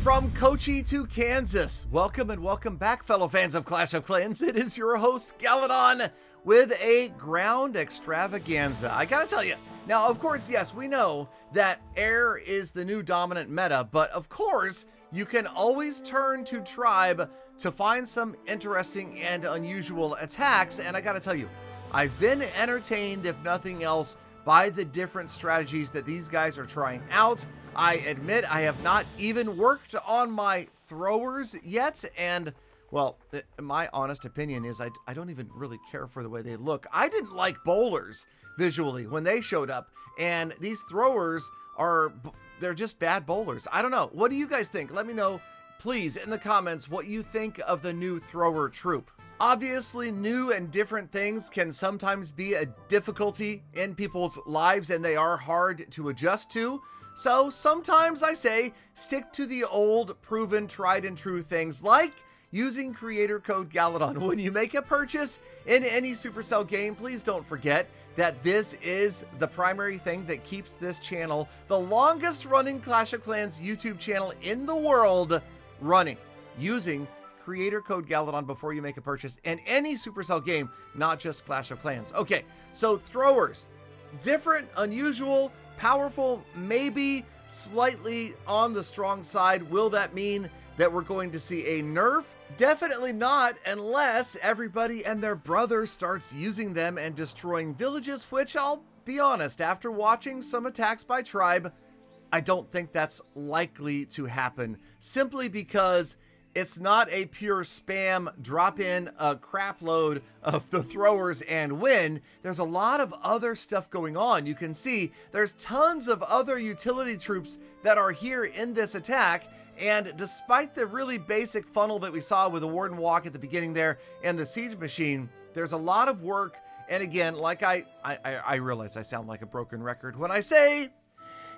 From Kochi to Kansas, welcome and welcome back, fellow fans of Clash of Clans. It is your host, Galadon, with a ground extravaganza. I gotta tell you, now, of course, yes, we know that air is the new dominant meta, but of course, you can always turn to Tribe to find some interesting and unusual attacks, and I gotta tell you, I've been entertained, if nothing else, by the different strategies that these guys are trying out. I admit I have not even worked on my throwers yet, and, well, my honest opinion is I don't even really care for the way they look. I didn't like bowlers visually when they showed up, and these throwers they're just bad bowlers. I don't know. What do you guys think? Let me know, please, in the comments what you think of the new thrower troop. Obviously, new and different things can sometimes be a difficulty in people's lives, and they are hard to adjust to. So sometimes I say stick to the old, proven, tried and true things like using creator code Galadon. When you make a purchase in any Supercell game, please don't forget that this is the primary thing that keeps this channel, the longest running Clash of Clans YouTube channel in the world, running. Using creator code Galadon before you make a purchase in any Supercell game, not just Clash of Clans. Okay, so throwers, different, unusual, powerful, maybe slightly on the strong side. Will that mean that we're going to see a nerf? Definitely not, unless everybody and their brother starts using them and destroying villages, which I'll be honest, after watching some attacks by Tribe, I don't think that's likely to happen, simply because it's not a pure spam, drop in a crap load of the throwers and win. There's a lot of other stuff going on. You can see there's tons of other utility troops that are here in this attack. And despite the really basic funnel that we saw with the Warden Walk at the beginning there and the Siege Machine, there's a lot of work. And again, like I realize I sound like a broken record when I say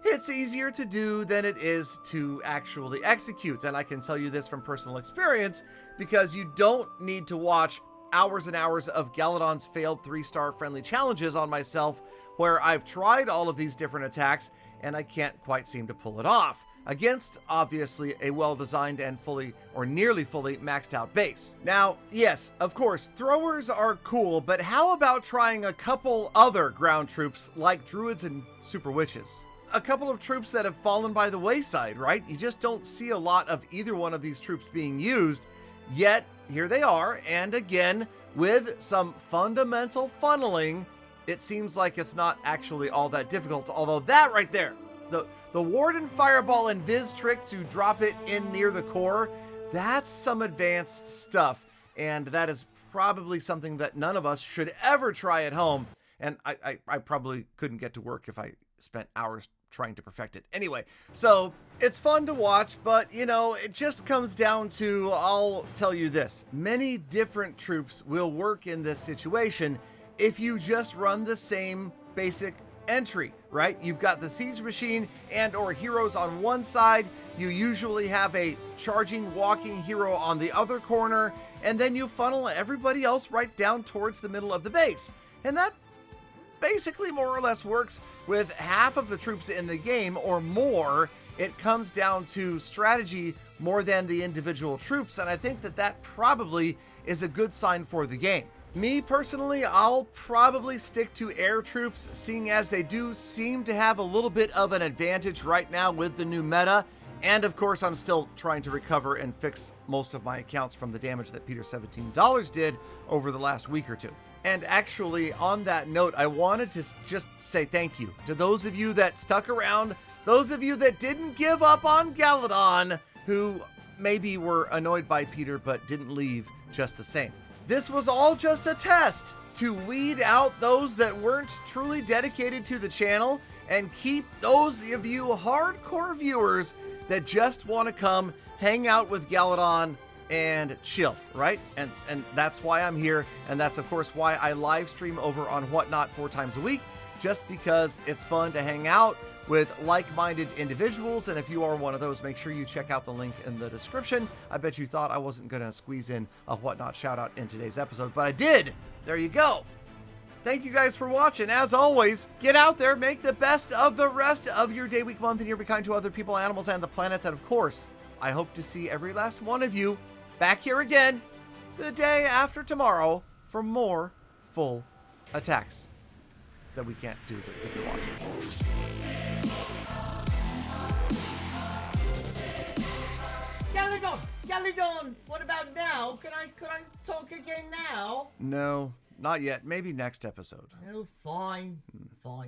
it's easier to do than it is to actually execute. And I can tell you this from personal experience, because you don't need to watch hours and hours of Galadon's failed 3-star friendly challenges on myself, where I've tried all of these different attacks and I can't quite seem to pull it off against, obviously, a well-designed and fully or nearly fully maxed out base. Now, yes, of course, throwers are cool, but how about trying a couple other ground troops like druids and super witches? A couple of troops that have fallen by the wayside, right? You just don't see a lot of either one of these troops being used, yet here they are, and again, with some fundamental funneling, it seems like it's not actually all that difficult, although that right there, the Warden Fireball and Viz trick to drop it in near the core, that's some advanced stuff, and that is probably something that none of us should ever try at home, and I probably couldn't get to work if I spent hours trying to perfect it. Anyway, so it's fun to watch, but you know, it just comes down to, I'll tell you this, many different troops will work in this situation if you just run the same basic entry, right? You've got the Siege Machine and or heroes on one side, you usually have a charging walking hero on the other corner, and then you funnel everybody else right down towards the middle of the base. And that basically more or less works with half of the troops in the game or more. It comes down to strategy more than the individual troops, and I think that that probably is a good sign for the game. Me personally, I'll probably stick to air troops, seeing as they do seem to have a little bit of an advantage right now with the new meta. And of course, I'm still trying to recover and fix most of my accounts from the damage that Peter $17 did over the last week or two. And actually, on that note, I wanted to just say thank you to those of you that stuck around, those of you that didn't give up on Galadon, who maybe were annoyed by Peter but didn't leave just the same. This was all just a test to weed out those that weren't truly dedicated to the channel and keep those of you hardcore viewers that just want to come hang out with Galadon and chill, right? And that's why I'm here, and that's of course why I live stream over on Whatnot 4 times a week, just because it's fun to hang out with like-minded individuals. And if you are one of those, make sure you check out the link in the description. I bet you thought I wasn't gonna squeeze in a Whatnot shout out in today's episode, but I did. There you go. Thank you guys for watching. As always, get out there, make the best of the rest of your day, week, month, and year. Be kind to other people, animals, and the planet. And of course, I hope to see every last one of you back here again the day after tomorrow for more full attacks that we can't do that if you're watching. Galadon, what about now? Could I talk again now? No, not yet. Maybe next episode. Oh, fine.